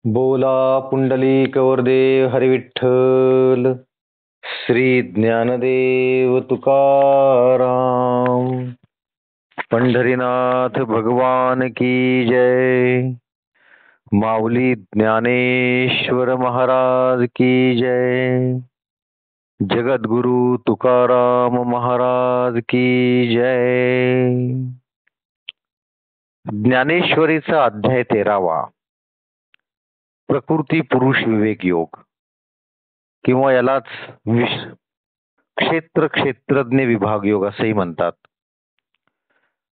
बोला पुंडलिक वरदे हरी विठ्ठल. श्री ज्ञानदेव तुकाराम. पंढरीनाथ भगवान की जय. माऊली ज्ञानेश्वर महाराज की जय. जगद्गुरु तुकाराम महाराज की जय. ज्ञानेश्वरीचा अध्याय 13वा. प्रकृती पुरुष विवेक योग किंवा यालाच क्षेत्र क्षेत्रज्ञ विभाग योग असेही म्हणतात.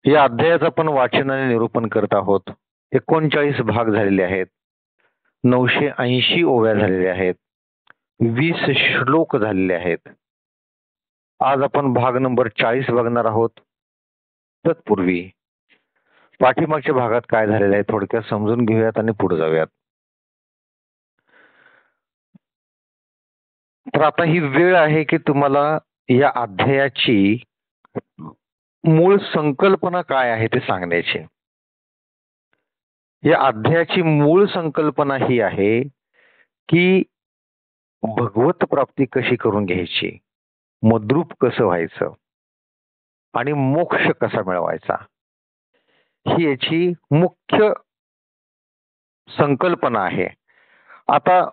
या अध्यायाचं आपण वाचन आणि निरूपण करत आहोत. 39 भाग झालेले आहेत. 980 ओव्या झालेल्या आहेत. 20 श्लोक झालेले आहेत. आज आपण भाग नंबर 40 बघणार आहोत. तत्पूर्वी पाठीमागच्या भागात काय झालेलं आहे थोडक्यात समजून घेऊयात आणि पुढे जाऊयात. तर आता ही वेळ आहे की तुम्हाला या अध्यायाची मूळ संकल्पना काय आहे ते सांगण्याची. या अध्यायाची मूळ संकल्पना ही आहे की भगवत प्राप्ती कशी करून घ्यायची, मद्रूप कसं व्हायचं आणि मोक्ष कसा मिळवायचा, ही याची मुख्य संकल्पना आहे. आता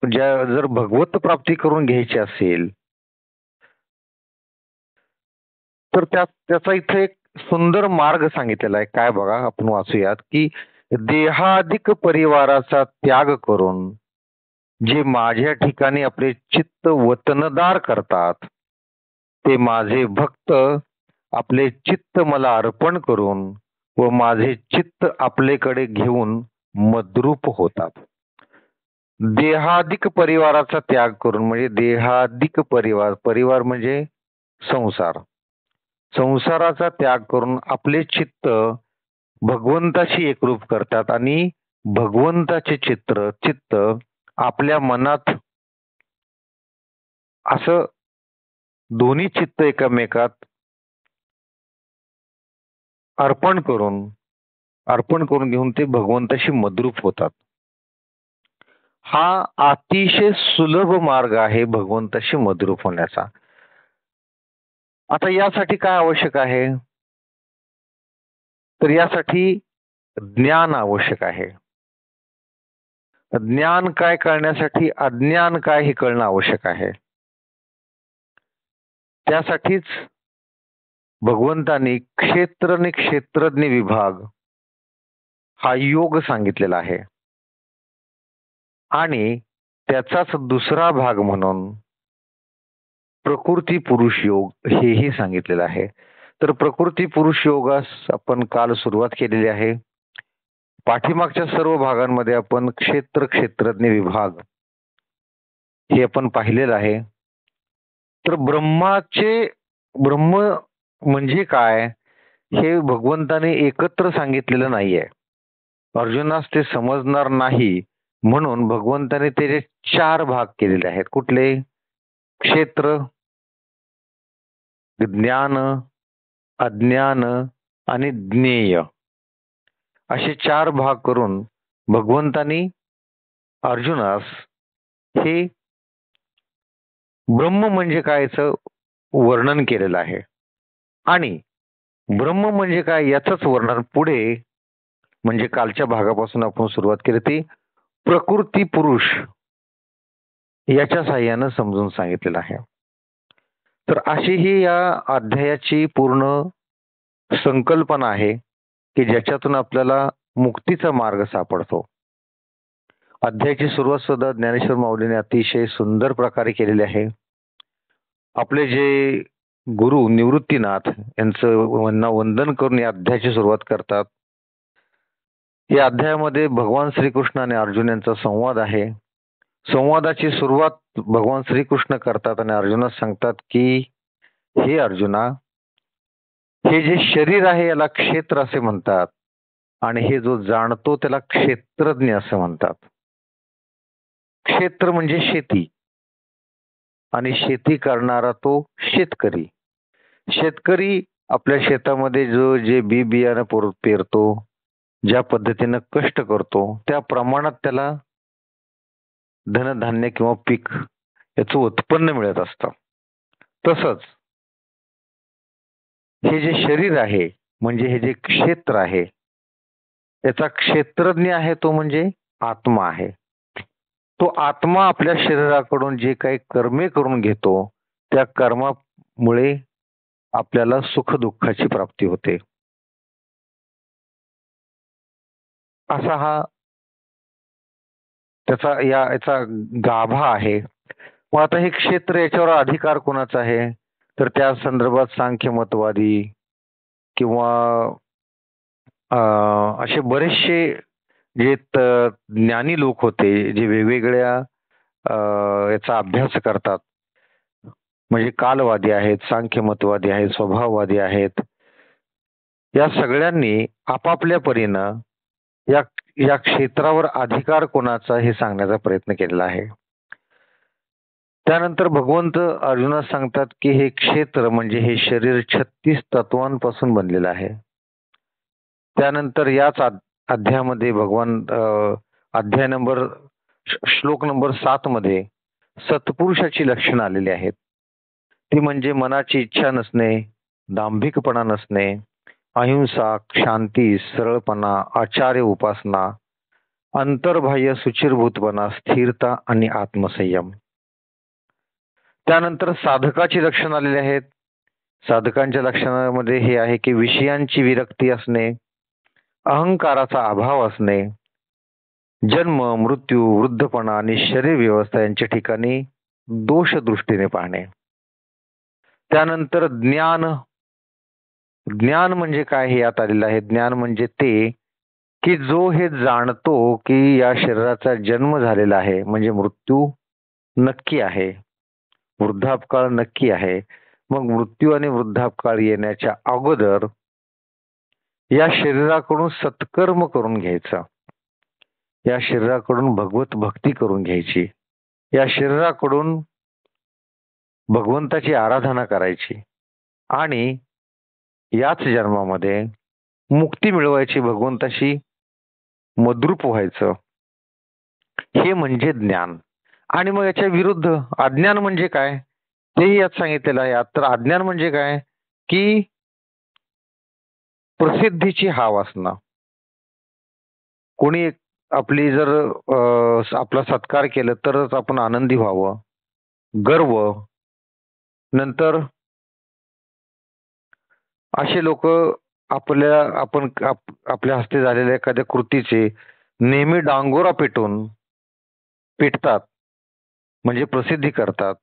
जर भगवत प्राप्ती करून घ्यायची असेल तर त्याचा इथे एक सुंदर मार्ग सांगितलेला आहे. काय बघा, आपण वाचूयात की देहाधिक परिवाराचा त्याग करून जे माझ्या ठिकाणी आपले चित्त वतनदार करतात ते माझे भक्त आपले चित्त मला अर्पण करून व माझे चित्त आपलेकडे घेऊन मद्रूप होतात. देहाधिक परिवाराचा त्याग करून म्हणजे देहाधिक परिवार म्हणजे संसार, संसाराचा त्याग करून आपले चित्त भगवंताशी एकरूप करतात आणि भगवंताचे चित्त आपल्या मनात असं दोन्ही चित्त एकमेकात अर्पण करून घेऊन ते भगवंताशी मद्रूप होतात. हा अतिशय सुलभ मार्ग आहे भगवंताशी मद्रूप होण्याचा. आता यासाठी काय आवश्यक आहे, तर यासाठी ज्ञान आवश्यक आहे. ज्ञान काय करण्यासाठी अज्ञान काय हे कळणं आवश्यक आहे. त्यासाठीच भगवंतांनी क्षेत्र आणि क्षेत्रज्ञ विभाग हा योग सांगितलेला आहे आणि त्याचाच दुसरा भाग म्हणून प्रकृती पुरुष योग हेही सांगितलेलं आहे. तर प्रकृती पुरुष योगास आपण काल सुरुवात केलेली आहे. पाठीमागच्या सर्व भागांमध्ये आपण क्षेत्र क्षेत्रज्ञ विभाग हे आपण पाहिलेलं आहे. तर ब्रह्म म्हणजे काय हे भगवंताने एकत्र सांगितलेलं नाहीये. अर्जुनास ते समजणार नाही म्हणून भगवंताने त्याचे 4 भाग केलेले आहेत. कुठले? क्षेत्र, ज्ञान, अज्ञान आणि ज्ञेय असे 4 भाग करून भगवंतानी अर्जुनास हे ब्रह्म म्हणजे कायचं वर्णन केलेलं आहे आणि ब्रह्म म्हणजे काय याचंच वर्णन पुढे म्हणजे कालच्या भागापासून आपण सुरुवात केली ती प्रकृती पुरुष याच्या साहाय्यानं समजून सांगितलेलं आहे. तर अशी ही या अध्यायाची पूर्ण संकल्पना आहे की ज्याच्यातून आपल्याला मुक्तीचा मार्ग सापडतो. अध्यायाची सुरुवात सुद्धा ज्ञानेश्वर माऊलीने अतिशय सुंदर प्रकारे केलेली आहे. आपले जे गुरु निवृत्तीनाथ यांचं वंदन करून या अध्यायाची सुरुवात करतात. या अध्यायामध्ये भगवान श्रीकृष्ण आणि अर्जुन यांचा संवाद आहे. संवादाची सुरुवात भगवान श्रीकृष्ण करतात आणि अर्जुनास सांगतात की हे अर्जुना, हे जे शरीर आहे याला क्षेत्र असे म्हणतात आणि हे जो जाणतो त्याला क्षेत्रज्ञ असं म्हणतात. क्षेत्र म्हणजे शेती आणि शेती करणारा तो शेतकरी. शेतकरी आपल्या शेतामध्ये जे बी बियाणं पेरतो, ज्या पद्धतीनं कष्ट करतो त्या प्रमाणात त्याला धनधान्य किंवा पीक याचं उत्पन्न मिळत असतं. तसंच हे जे शरीर आहे म्हणजे हे जे क्षेत्र आहे, याचा क्षेत्रज्ञ आहे तो म्हणजे आत्मा आहे. तो आत्मा आपल्या शरीराकडून जे काही कर्मे करून घेतो, त्या कर्मामुळे आपल्याला सुख-दुःखाची प्राप्ती होते. असा हा याचा गाभा आहे. मग आता हे क्षेत्र याच्यावर अधिकार कोणाचा आहे? तर त्या संदर्भात सांख्यमतवादी किंवा असे बरेचसे जे ज्ञानी लोक होते, जे वेगवेगळ्या याचा अभ्यास करतात. म्हणजे कालवादी आहेत, सांख्यमतवादी आहेत, स्वभाववादी आहेत. या सगळ्यांनी आपापल्या परीनं या या क्षेत्रावर अधिकार कोणाचा हे सांगण्याचा प्रयत्न केलेला आहे. त्यानंतर भगवंत अर्जुनास सांगतात की हे क्षेत्र म्हणजे हे शरीर 36 तत्वांपासून बनलेलं आहे. त्यानंतर याच अध्यायामध्ये भगवान अध्याय नंबर श्लोक नंबर 7 मध्ये सत्पुरुषाची लक्षणं आलेली आहेत. ती म्हणजे मनाची इच्छा नसणे, दांभिकपणा नसणे, अहिंसा, शांती, सरळपणा, आचार्य उपासना, अंतर्बाह्य सुचिरभूतपणा, स्थिरता आणि आत्मसंयम. त्यानंतर साधकाची लक्षणं आलेली आहेत. साधकांच्या लक्षणामध्ये हे आहे की विषयांची विरक्ती असणे, अहंकाराचा अभाव असणे, जन्म, मृत्यू, वृद्धपणा आणि शरीर व्यवस्था यांच्या ठिकाणी दोष दृष्टीने पाहणे. त्यानंतर ज्ञान. ज्ञान म्हणजे काय हे यात आलेलं आहे. ज्ञान म्हणजे ते की जो हे जाणतो की या शरीराचा जन्म झालेला आहे म्हणजे मृत्यू नक्की आहे, वृद्धापकाळ नक्की आहे. मग मृत्यू आणि वृद्धापकाळ येण्याच्या अगोदर या शरीराकडून सत्कर्म करून घ्यायचं, या शरीराकडून भगवत भक्ती करून घ्यायची, या शरीराकडून भगवंताची आराधना करायची आणि याच जन्मामध्ये मुक्ती मिळवायची, भगवंताशी मद्रूप व्हायचं. हे म्हणजे ज्ञान. आणि मग याच्या विरुद्ध अज्ञान म्हणजे काय तेही यात सांगितलेलं आहे. तर अज्ञान म्हणजे काय की प्रसिद्धीची हाव असणं. कोणी आपली जर आपला सत्कार केलं तरच आपण आनंदी व्हावं, गर्व. नंतर असे लोक आपल्या हस्ते झालेल्या एखाद्या कृतीचे नेहमी डांगोरा पेटतात म्हणजे प्रसिद्धी करतात.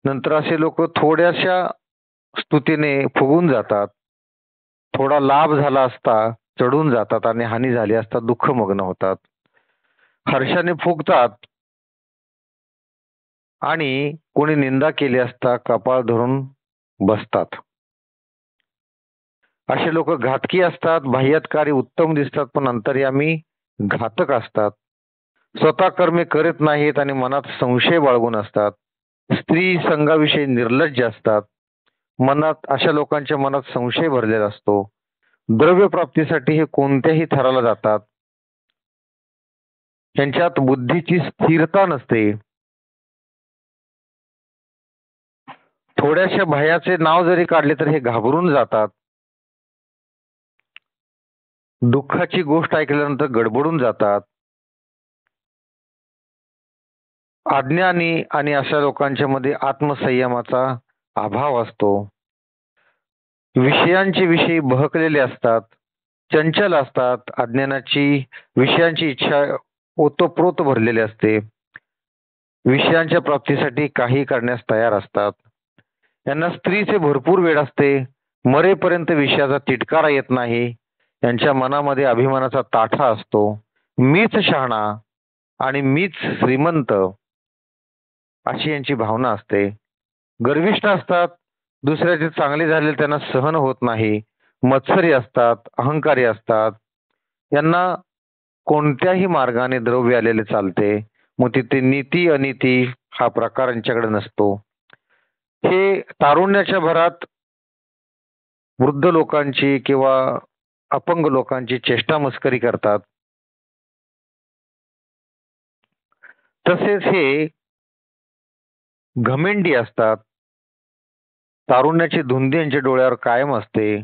नंतर असे लोक थोड्याशा स्तुतीने फुगून जातात, थोडा लाभ झाला असता चढून जातात आणि हानी झाली असता दुःखमग्न होतात, हर्षाने फुगतात आणि कोणी निंदा केली असता कपाळ धरून बसतात. असे लोक घातकी असतात, बाह्यतकारी उत्तम दिसतात पण अंतर्यामी घातक असतात. स्वतः कर्मे करत नाहीत आणि मनात संशय बाळगून असतात. स्त्री संघाविषयी निर्लज्ज असतात. अशा लोकांच्या मनात संशय भरलेला असतो. द्रव्य प्राप्तीसाठी हे कोणत्याही थराला जातात. त्यांच्यात बुद्धीची स्थिरता नसते. थोड्याशा भयाचे नाव जरी काढले तर हे घाबरून जातात. दुःखाची गोष्ट ऐकल्यानंतर गडबडून जातात. अज्ञानी आणि अशा लोकांच्या मध्ये आत्मसंयमाचा अभाव असतो. विषयांचे विषयी बहकलेले असतात, चंचल असतात. अज्ञानाची विषयांची इच्छा ओतप्रोत भरलेली असते. विषयांच्या प्राप्तीसाठी काही करण्यास तयार असतात. यांना स्त्रीचे भरपूर वेळ असते. मरेपर्यंत विषयाचा तिटकारा येत नाही. यांच्या मनामध्ये अभिमानाचा ताठा असतो. मीच शहाणा आणि मीच श्रीमंत अशी यांची भावना असते. गर्विष्ठ असतात. दुसऱ्याचे चांगले झालेले त्यांना सहन होत नाही. मत्सरी असतात, अहंकारी असतात. यांना कोणत्याही मार्गाने द्रव्य आलेले चालते. मग तिथे नीती अनिती हा प्रकार यांच्याकडे नसतो. हे तारुण्याच्या भरात वृद्ध लोकांची किंवा अपंग लोकांची चेष्टा मस्करी करतात. तसेच हे घमेंडी असतात. तारुण्याची धुंदी यांच्या डोळ्यावर कायम असते.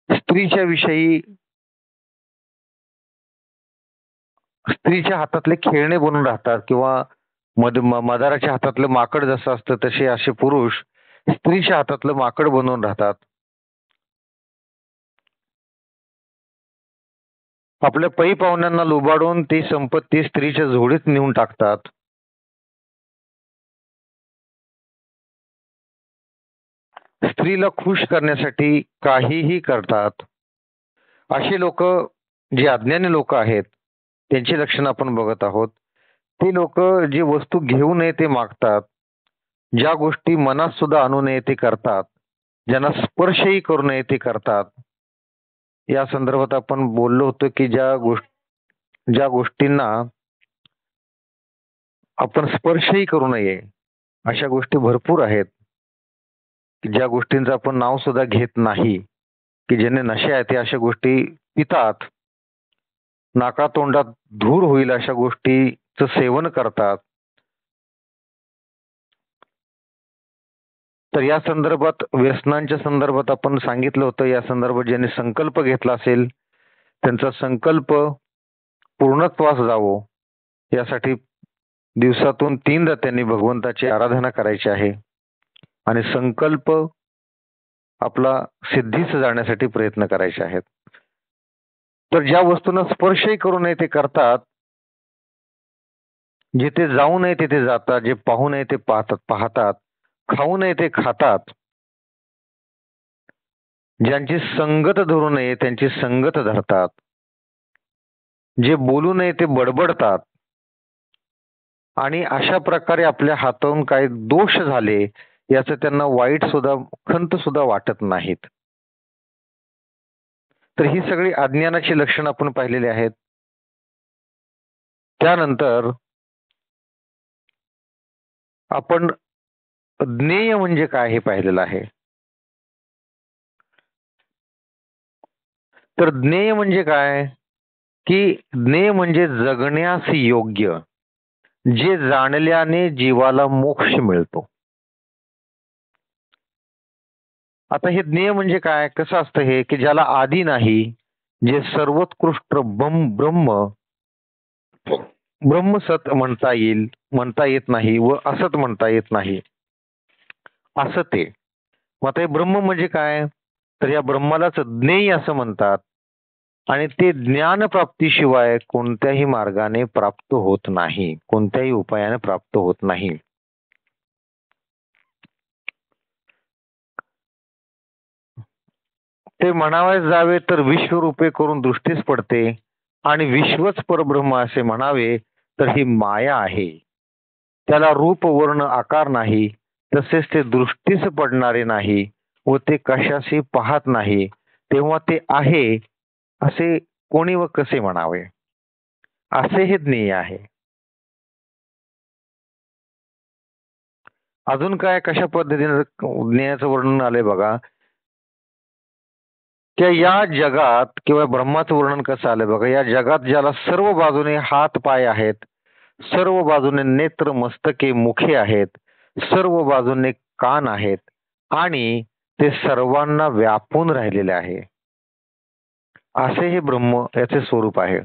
स्त्रीच्या विषयी स्त्रीच्या हातातले खेळणे बनून राहतात किंवा मदाराच्या हातातलं माकड जसं असतं तसे असे पुरुष स्त्रीच्या हातातलं माकड बनवून राहतात. आपल्या पै पाहुण्यांना लुबाडून ती संपत्ती स्त्रीच्या झोळीत नेऊन टाकतात. स्त्रीला खुश करण्यासाठी काहीही करतात. अशी लोक जे अज्ञानी लोक आहेत त्यांची लक्षणं आपण बघत आहोत. ती लोक जी वस्तू घेऊ नये ते मागतात, ज्या गोष्टी मनात सुद्धा आणू नये ते करतात, ज्यांना स्पर्शही करू नये ते करतात. या संदर्भात आपण बोललो होतो की ज्या गोष्टींना आपण स्पर्शही करू नये अशा गोष्टी भरपूर आहेत, ज्या गोष्टींचं आपण नाव सुद्धा घेत नाही, की ज्याने नशे आहेत ते अशा गोष्टी पितात, नाकातोंडात धूर होईल अशा गोष्टीचं सेवन करतात. तर या संदर्भात व्यसनांच्या संदर्भात आपण सांगितलं होतं, या संदर्भात ज्यांनी संकल्प घेतला असेल त्यांचा संकल्प पूर्णत्वास जावो यासाठी दिवसातून 3दा त्यांनी भगवंताची आराधना करायची आहे आणि संकल्प आपला सिद्धीस जाण्यासाठी प्रयत्न करायचे आहेत. तर ज्या वस्तूंना स्पर्शही करू नये ते करतात, जिथे जाऊ नये तिथे जातात, जे पाहू नये ते पाहतात, खाऊ नये ते खातात, ज्यांची संगत धरू नये त्यांची संगत धरतात, जे बोलू नये ते बडबडतात आणि अशा प्रकारे आपल्या हातातून काही दोष झाले याचं त्यांना वाईट सुद्धा खंत सुद्धा वाटत नाहीत. तर ही सगळी अज्ञानाची लक्षणं आपण पाहिलेली आहेत. त्यानंतर आपण ज्ञेय म्हणजे काय हे पाहिलेलं आहे. तर ज्ञेय म्हणजे काय की ज्ञेय म्हणजे जगण्यास योग्य, जे जाणल्याने जीवाला मोक्ष मिळतो. आता हे ज्ञेय म्हणजे काय, कसं असतं हे की ज्याला आदी नाही, जे सर्वोत्कृष्ट ब्रह्मसत म्हणता येत नाही व असत म्हणता येत नाही असं ते. मग आता हे ब्रह्म म्हणजे काय, तर या ब्रह्मालाच ज्ञेय असं म्हणतात आणि ते ज्ञान प्राप्तीशिवाय कोणत्याही मार्गाने प्राप्त होत नाही, कोणत्याही उपायाने प्राप्त होत नाही. ते म्हणावयास जावे तर विश्वरूपे करून दृष्टीस पडते आणि विश्वच परब्रह्म असे म्हणावे तर ही माया आहे. त्याला रूप वर्ण आकार नाही, तसेच ते दृष्टीस पडणारे नाही व ते कशाशी पाहत नाही, तेव्हा ते आहे असे कोणी व कसे म्हणावे, असे हे ज्ञेय आहे. अजून काय कशा पद्धतीने ज्ञेयाचं वर्णन आलंय बघा. त्या या जगात किंवा ब्रह्माचं वर्णन कसं आलंय बघा. या जगात ज्याला सर्व बाजूने हात पाय आहेत, सर्व बाजूने नेत्र मस्तके मुखे आहेत, सर्व बाजूने कान आहेत आणि ते सर्वांना व्यापून राहिलेले आहे, असे हे ब्रह्म याचे स्वरूप आहे.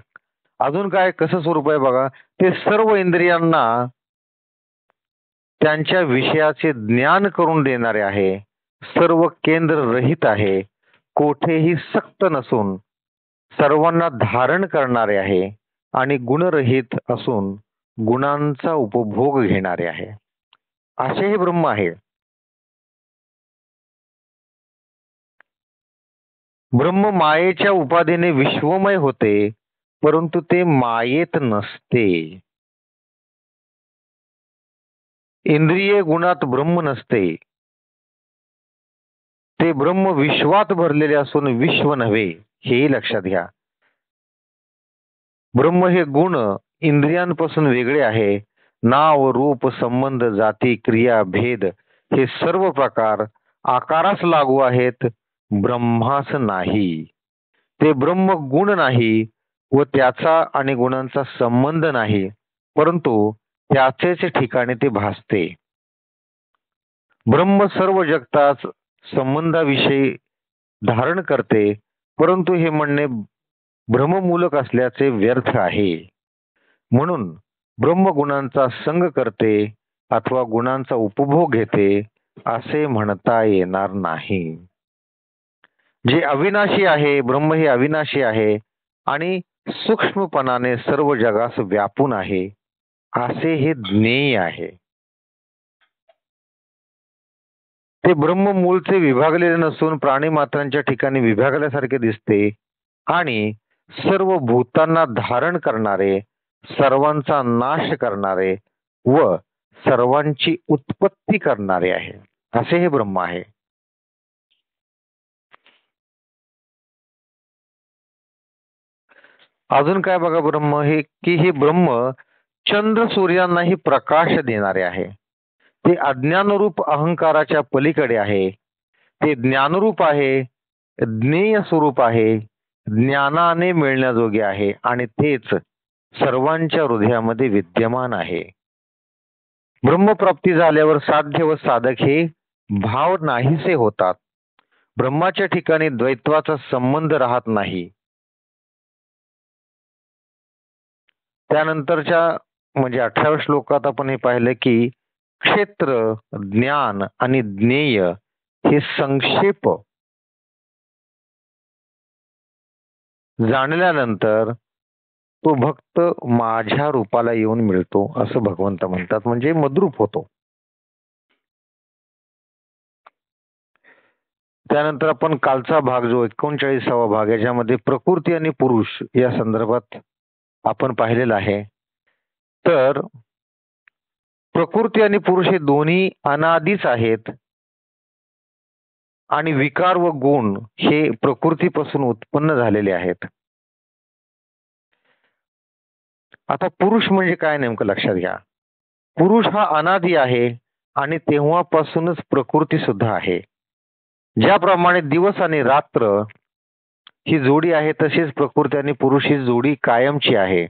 अजून काय कसं स्वरूप आहे बघा. ते सर्व इंद्रियांना त्यांच्या विषयाचे ज्ञान करून देणारे आहे, सर्व केंद्र रहित आहे, कोठेही सक्त नसून सर्वांना धारण करणारे आहे आणि गुणरहित असून गुणांचा उपभोग घेणारे आहे, असे हे ब्रह्म आहे. ब्रह्म मायेच्या उपाधीने विश्वमय होते, परंतु ते मायेत नसते. इंद्रिय गुणात ब्रह्म नसते. ते ब्रह्म विश्वात भरलेले असून विश्व नव्हे, हेही लक्षात घ्या. ब्रह्म हे गुण इंद्रियांपासून वेगळे आहे. नाव रूप संबंध जाती क्रिया भेद हे सर्व प्रकार आकारास लागू आहेत, ब्रह्मास नाही. ते ब्रह्म गुण नाही व त्याचा आणि गुणांचा संबंध नाही, परंतु त्याचेच ठिकाणी ते भासते. ब्रह्म सर्व जगताच संबंधाविषयी धारण करते, परंतु हे म्हणणे भ्रममूलक असल्याचे व्यर्थ आहे. म्हणून ब्रह्मगुणांचा संग करते अथवा गुणांचा उपभोग घेते असे म्हणता येणार नाही. जे अविनाशी आहे, ब्रह्म हे अविनाशी आहे आणि सूक्ष्मपणाने सर्व जगास व्यापून आहे असे हे ज्ञेय आहे. ते ब्रह्म मूळचे विभागलेले नसून प्राणी मात्रांच्या ठिकाणी विभागल्यासारखे दिसते आणि सर्व भूतांना धारण करणारे, सर्वांचा नाश करणारे व सर्वांची उत्पत्ती करणारे आहे, असे हे ब्रह्म आहे. अजून काय बघा, ब्रह्म हे की हे ब्रह्म चंद्र सूर्यांनाही प्रकाश देणारे आहे. ते अज्ञानरूप अहंकाराच्या पलीकडे आहे. ते ज्ञानरूप आहे, ज्ञेय स्वरूप आहे, ज्ञानाने मिळण्याजोगे आहे आणि तेच सर्वांच्या हृदयामध्ये विद्यमान आहे. ब्रह्मप्राप्ती झाल्यावर साध्य व साधक हे भाव नाहीसे होतात. ब्रह्माच्या ठिकाणी द्वैत्वाचा संबंध राहत नाही. त्यानंतरच्या म्हणजे 18व्या श्लोकात आपण हे पाहिलं की क्षेत्र, ज्ञान आणि ज्ञेय हे संक्षेप जाणल्यानंतर तो भक्त माझ्या रूपाला येऊन मिळतो असं भगवंत म्हणतात, म्हणजे मद्रूप होतो. त्यानंतर आपण कालचा भाग जो 39वा भाग याच्यामध्ये प्रकृती आणि पुरुष या संदर्भात आपण पाहिलेला आहे. तर प्रकृती आणि पुरुष हे दोन्ही अनादीच आहेत आणि विकार व गुण हे प्रकृतीपासून उत्पन्न झालेले आहेत. आता पुरुष म्हणजे काय नेमकं लक्षात घ्या. पुरुष हा अनादी आहे आणि तेव्हापासूनच प्रकृती सुद्धा आहे. ज्याप्रमाणे दिवस आणि रात्र ही जोडी आहे तशीच प्रकृती आणि पुरुष ही जोडी कायमची आहे.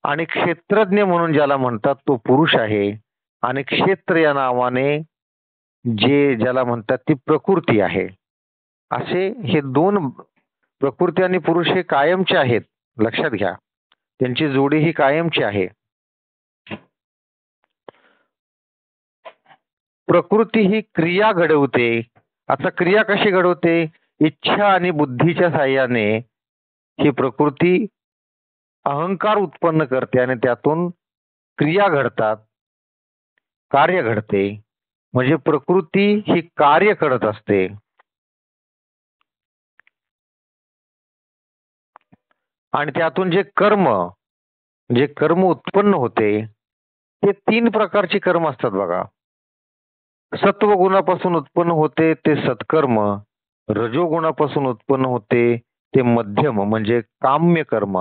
आणि क्षेत्रज्ञ म्हणून ज्याला म्हणतात तो पुरुष आहे आणि क्षेत्र या नावाने जे ज्याला म्हणतात ती प्रकृती आहे. असे हे दोन प्रकृती आणि पुरुष हे कायमचे आहेत, लक्षात घ्या. त्यांची जोडी ही कायमची आहे. प्रकृती ही क्रिया घडवते. आता क्रिया कशी घडवते? इच्छा आणि बुद्धीच्या साह्याने ही प्रकृती अहंकार उत्पन्न करते आणि त्यातून क्रिया घडतात, कार्य घडते. म्हणजे प्रकृती ही कार्य करत असते. आणि त्यातून जे कर्म उत्पन्न होते ते 3 प्रकारचे कर्म असतात बघा. सत्वगुणापासून उत्पन्न होते ते सत्कर्म, रजोगुणापासून उत्पन्न होते ते मध्यम म्हणजे काम्य कर्म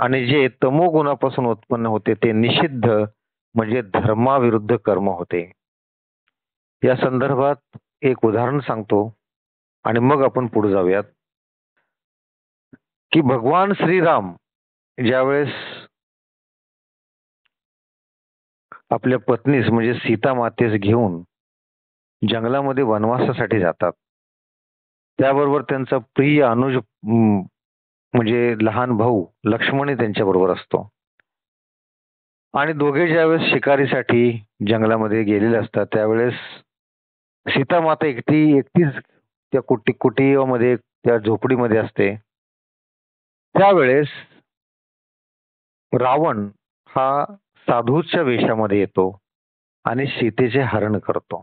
आणि जे तमोगुणापासून उत्पन्न होते ते निषिद्ध म्हणजे धर्माविरुद्ध कर्म होते. या संदर्भात एक उदाहरण सांगतो आणि मग आपण पुढे जाऊयात की भगवान श्रीराम ज्यावेळेस आपल्या पत्नीस म्हणजे सीता मातेस घेऊन जंगलामध्ये वनवासासाठी जातात, त्याबरोबर त्यांचा प्रिय अनुज म्हणजे लहान भाऊ लक्ष्मणही त्यांच्या बरोबर असतो. आणि दोघे ज्यावेळेस शिकारीसाठी जंगलामध्ये गेलेले असतात त्यावेळेस सीता माता एकटीच त्या कुटीमध्ये त्या झोपडीमध्ये असते. त्यावेळेस रावण हा साधूच्या वेशामध्ये येतो आणि सीतेचे हरण करतो.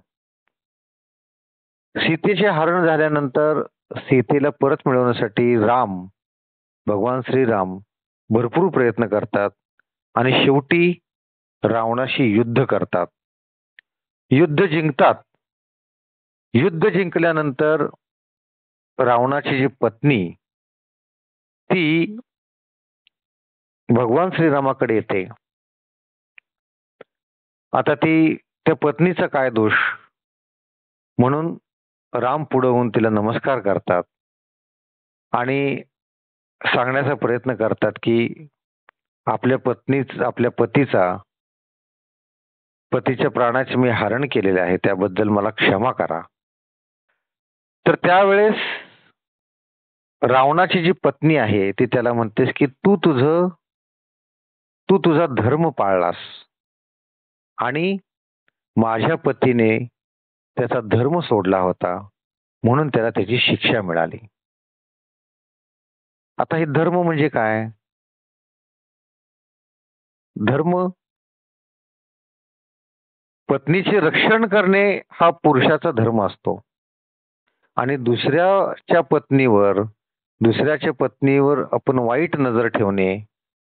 सीतेचे हरण झाल्यानंतर सीतेला परत मिळवण्यासाठी भगवान श्रीराम भरपूर प्रयत्न करतात आणि शेवटी रावणाशी युद्ध करतात. युद्ध जिंकतात. युद्ध जिंकल्यानंतर रावणाची जी पत्नी ती भगवान श्रीरामाकडे येते. आता त्या पत्नीचा काय दोष म्हणून राम पुढे होऊन तिला नमस्कार करतात आणि सांगण्याचा प्रयत्न करतात की आपल्या पतीचा पतीच्या प्राणाचे मी हरण केलेले आहे, त्याबद्दल मला क्षमा करा. तर त्यावेळेस रावणाची जी पत्नी आहे ती त्याला म्हणतेस की तू तुझा धर्म पाळलास आणि माझ्या पतीने त्याचा धर्म सोडला होता, म्हणून त्याला त्याची शिक्षा मिळाली. आता हे धर्म म्हणजे काय? धर्म पत्नीचे रक्षण करणे हा पुरुषाचा धर्म असतो आणि दुसऱ्याच्या पत्नीवर आपण वाईट नजर ठेवणे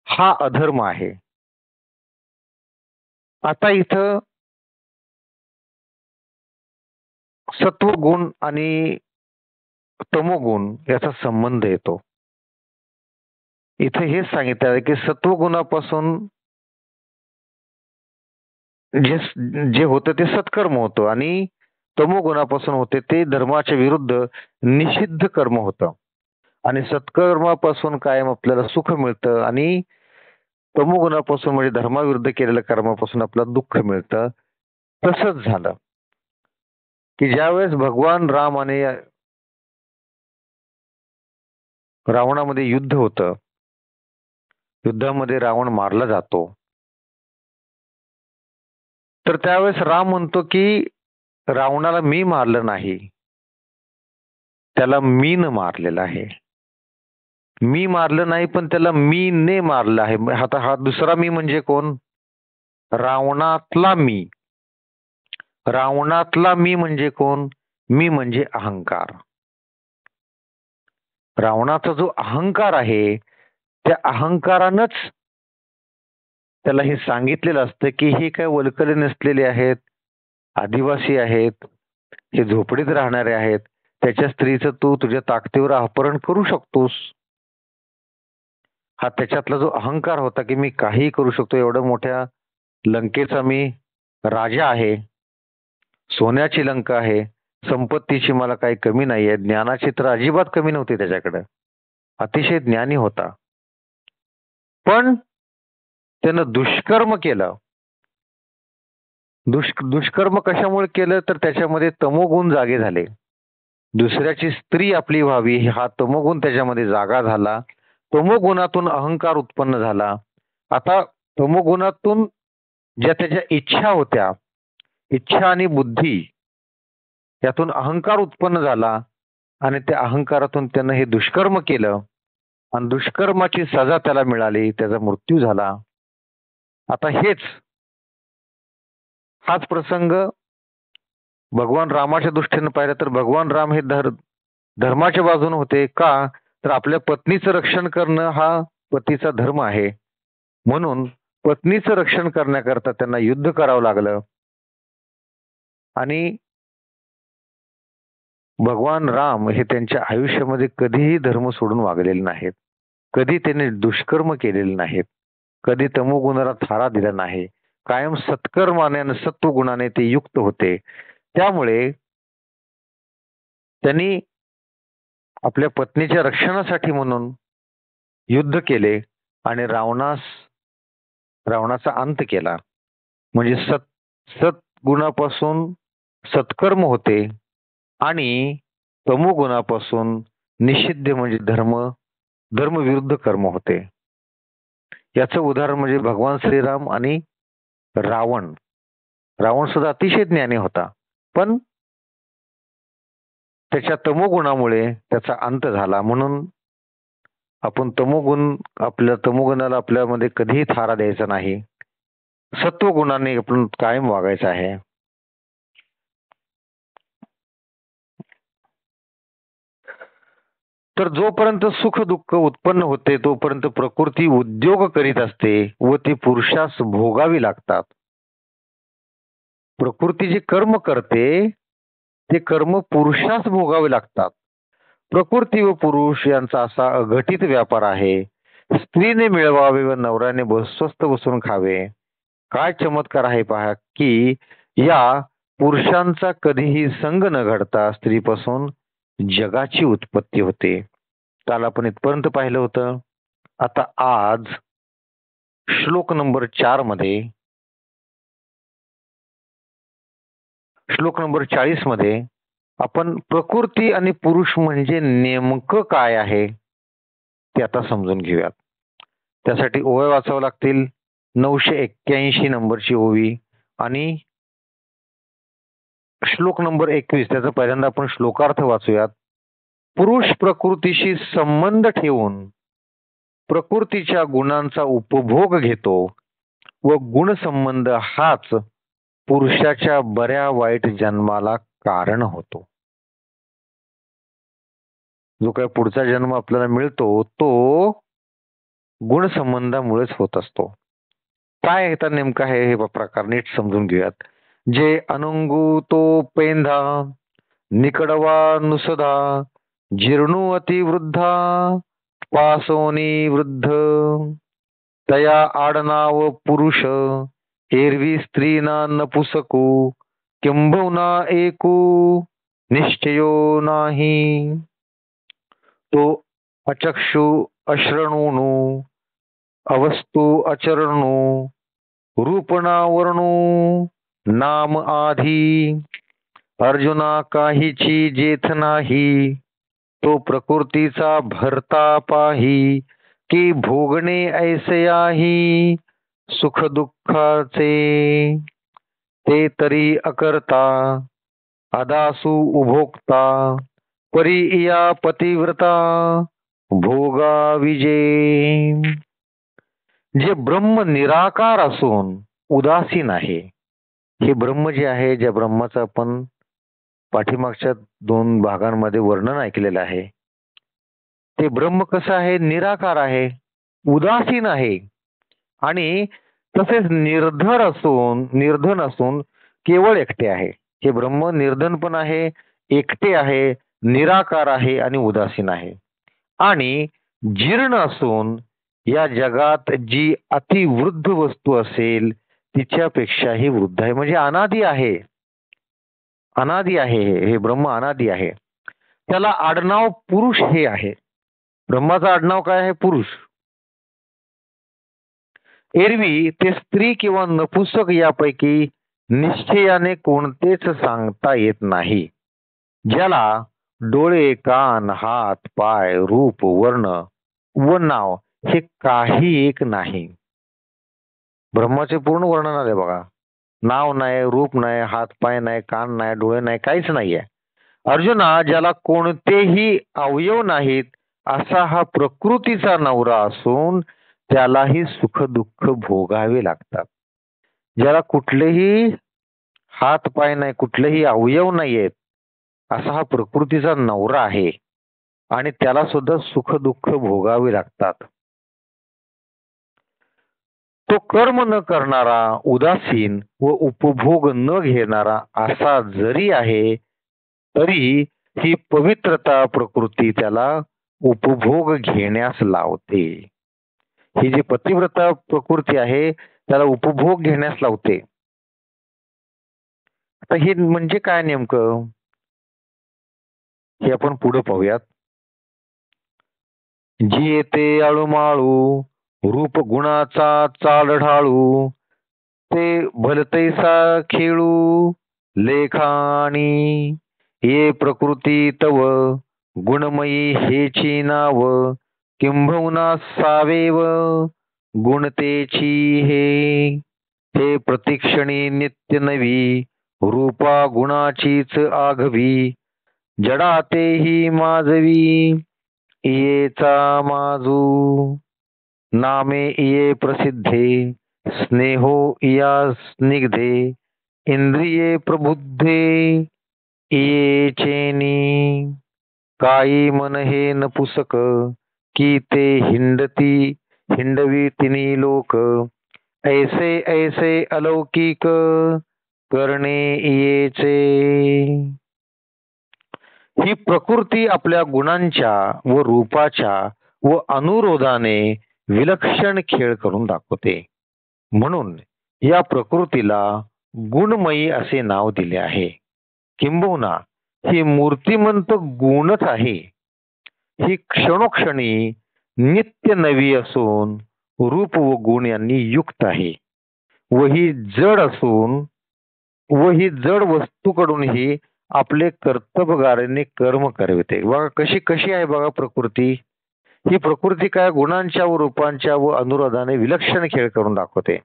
हा अधर्म आहे. आता इथं सत्वगुण आणि तमोगुण याचा संबंध येतो. इथे हेच सांगितलं आहे की सत्वगुणापासून जे जे होतं ते सत्कर्म होतं आणि तमोगुणापासून होते ते धर्माच्या विरुद्ध निषिद्ध कर्म होतं. आणि सत्कर्मापासून कायम आपल्याला सुख मिळतं आणि तमोगुणापासून म्हणजे धर्माविरुद्ध केलेल्या कर्मापासून आपल्याला दुःख मिळतं. तसंच झालं की ज्यावेळेस भगवान राम आणि रावणामध्ये युद्ध होतं, युद्धामध्ये रावण मारला जातो, तर त्यावेळेस राम म्हणतो की रावणाला मी मारलं नाही, त्याला मीनं मारलेलं आहे. मी मारलं नाही पण त्याला मीने मारलं आहे. आता हा दुसरा मी म्हणजे कोण? रावणातला मी. रावणातला मी म्हणजे कोण? मी म्हणजे अहंकार. रावणाचा जो अहंकार आहे त्या अहंकारानंच त्याला हे सांगितलेलं असतं की हे काय वल्कले नसलेले आहेत, आदिवासी आहेत, हे झोपडीत राहणारे आहेत, त्याच्या स्त्रीचं तू तुझ्या ताकदीवर अपहरण करू शकतोस. हा त्याच्यातला जो अहंकार होता की मी काहीही करू शकतो, एवढं मोठ्या लंकेचा मी राजा आहे, सोन्याची लंका आहे, संपत्तीची मला काही कमी नाहीये, ज्ञानाची तर अजिबात कमी नव्हती त्याच्याकडे, अतिशय ज्ञानी होता. पण त्यानं दुष्कर्म केलं. दुष्कर्म कशामुळे केलं? तर त्याच्यामध्ये तमोगुण जागे झाले. दुसऱ्याची स्त्री आपली व्हावी हा तमोगुण त्याच्यामध्ये जागा झाला. तमोगुणातून अहंकार उत्पन्न झाला. आता तमोगुणातून ज्या त्याच्या इच्छा होत्या, इच्छा आणि बुद्धी यातून अहंकार उत्पन्न झाला आणि त्या अहंकारातून त्यानं हे दुष्कर्म केलं आणि दुष्कर्माची सजा त्याला मिळाली, त्याचा मृत्यू झाला. आता हाच प्रसंग भगवान रामाच्या दृष्टीने पाहिलं तर भगवान राम हे धर्माच्या बाजूने होते. का? तर आपल्या पत्नीचं रक्षण करणं हा पतीचा धर्म आहे. म्हणून पत्नीचं रक्षण करण्याकरता त्यांना युद्ध करावं लागलं आणि भगवान राम हे त्यांच्या आयुष्यामध्ये कधीही धर्म सोडून वागलेले नाहीत. कधी त्यांनी दुष्कर्म केलेले नाहीत. कधी तमोगुणाला थारा दिला नाही. कायम सत्कर्माने आणि सत्वगुणाने ते युक्त होते. त्यामुळे त्यांनी आपल्या पत्नीच्या रक्षणासाठी म्हणून युद्ध केले आणि रावणाचा अंत केला. म्हणजे सत्गुणापासून सत्कर्म होते आणि तमोगुणापासून निषिद्ध म्हणजे धर्मविरुद्ध कर्म होते. याचं उदाहरण म्हणजे भगवान श्रीराम आणि रावण. रावण सुद्धा अतिशय ज्ञानी होता, पण त्याच्या तमोगुणामुळे त्याचा अंत झाला. म्हणून आपण तमोगुणाला आपल्यामध्ये कधीही थारा द्यायचा नाही. सत्वगुणाने आपण कायम वागायचं आहे. तर जोपर्यंत सुख दुःख उत्पन्न होते तोपर्यंत प्रकृती उद्योग करीत असते व ती पुरुषास भोगावी लागतात. प्रकृती जे कर्म करते ते कर्म पुरुषास भोगावे लागतात. प्रकृती व पुरुष यांचा असा अघटित व्यापार आहे. स्त्रीने मिळवावे व नवऱ्याने स्वस्थ बसून खावे. काय चमत्कार आहे पहा की या पुरुषांचा कधीही संग न घडता स्त्रीपासून जगाची उत्पत्ती होते. काल आपण इथपर्यंत पाहिलं होतं. आता आज श्लोक नंबर 4 मध्ये श्लोक नंबर 40 मध्ये आपण प्रकृती आणि पुरुष म्हणजे नेमकं काय आहे ते आता समजून घेऊयात. त्यासाठी ओव्या वाचावं लागतील. 981 नंबरची ओवी आणि श्लोक नंबर 21 त्याचा पहिल्यांदा आपण श्लोकार्थ वाचूयात. पुरुष प्रकृतीशी संबंध ठेवून प्रकृतीच्या गुणांचा उपभोग घेतो व गुणसंबंध हाच पुरुषाच्या बऱ्या वाईट जन्माला कारण होतो. जो काही पुढचा जन्म आपल्याला मिळतो तो गुणसंबंधामुळेच होत असतो. काय आहे तर नेमकं आहे हे प्रकार नीट समजून घेऊयात. जे अनुंगू तो पेंधा निकडवा नुसदा जीर्णू अतिवृद्धा पासोनी वृद्ध तया आडनाव पुरुष एरवी स्त्री ना नपुसकू किंबहुना एकू निश्चयो नाही. तो अचक्षु अश्रणुनु अवस्तु अचरणु रूपना वर्णू नाम आधी अर्जुना काहीची जेथ नाही. तो प्रकृतीचा भरता पाही की भोगणे ऐसयाही सुख दुःखाचे ते तरी अकर्ता अदासु उभोक्ता परी या पतिव्रता भोगा विजय. जे ब्रह्म निराकार असून उदासीन आहे. हे ब्रह्म जे आहे, ज्या ब्रह्माचं आपण पाठीमागच्या 2 भागांमध्ये वर्णन ऐकलेलं आहे, ते ब्रह्म कसं आहे? निराकार आहे, उदासीन आहे आणि तसेच निर्धन असून केवळ एकटे आहे. हे ब्रह्म निर्धन पण आहे, एकटे आहे, निराकार आहे आणि उदासीन आहे. आणि जीर्ण असून या जगात जी अतिवृद्ध वस्तू असेल तिच्यापेक्षाही वृद्ध आहे, म्हणजे अनादी आहे. अनादी आहे हे ब्रह्म, अनादी आहे. त्याला आडनाव पुरुष हे आहे. ब्रह्माचं आडनाव काय आहे? पुरुष. एरवी ते स्त्री किंवा नपुसक यापैकी निश्चयाने कोणतेच सांगता येत नाही. ज्याला डोळे, कान, हात, पाय, रूप, वर्ण व नाव हे काही एक नाही. ब्रह्माचे पूर्ण वर्णन आले बघा. नाव नाही, रूप नाही, हात पाय नाही, कान नाही, डोळे नाही, काहीच नाहीये. अर्जुना, ज्याला कोणतेही अवयव नाहीत असा हा प्रकृतीचा नवरा असून त्यालाही सुख दुःख भोगावे लागतात. ज्याला कुठलेही हात पाय नाही, कुठलेही अवयव नाहीयेत असा हा प्रकृतीचा नवरा आहे आणि त्याला सुद्धा सुख दुःख भोगावे लागतात. तो कर्म न करणारा, उदासीन व उपभोग न घेणारा असा जरी आहे तरी ही पवित्रता प्रकृती त्याला उपभोग घेण्यास लावते. ही जी पतिव्रता प्रकृती आहे त्याला उपभोग घेण्यास लावते. आता हे म्हणजे काय नेमकं हे आपण पुढे पाहूयात. जी येते आळूमाळू रूप गुणाचा चाल ढाळू ते भलतैसा खेळू लेखाणी ये प्रकृती तव गुणमयी हेची नाव किंबहुना सावेव गुणतेची हे प्रतिक्षणी नित्य नवी रूपा गुणाचीच आघवी जडातेही माजवी इयेचा माजू नामे इये प्रसिद्धे स्नेहो इया स्निग्धे इंद्रिये प्रबुद्धे इये चेनी काही मन हे नपुसक की ते हिंडवी तिनी लोक ऐसे ऐसे अलौकिक करणे इयेचे. ही प्रकृती आपल्या गुणांच्या व रूपाच्या व अनुरोधाने विलक्षण खेळ करून दाखवते. म्हणून या प्रकृतीला गुणमयी असे नाव दिले आहे. किंबहुना ही मूर्तिमंत गुणच आहे. ही क्षणोक्षणी नित्य नवी असून रूप व गुण यांनी युक्त आहे व ही जड असून व ही जड वस्तूकडूनही आपले कर्तबगारीने कर्म करविते. बघा कशी कशी आहे बघा प्रकृती. ही प्रकृती काय गुणांच्या व रूपांच्या व अनुराधाने विलक्षण खेळ करून दाखवते.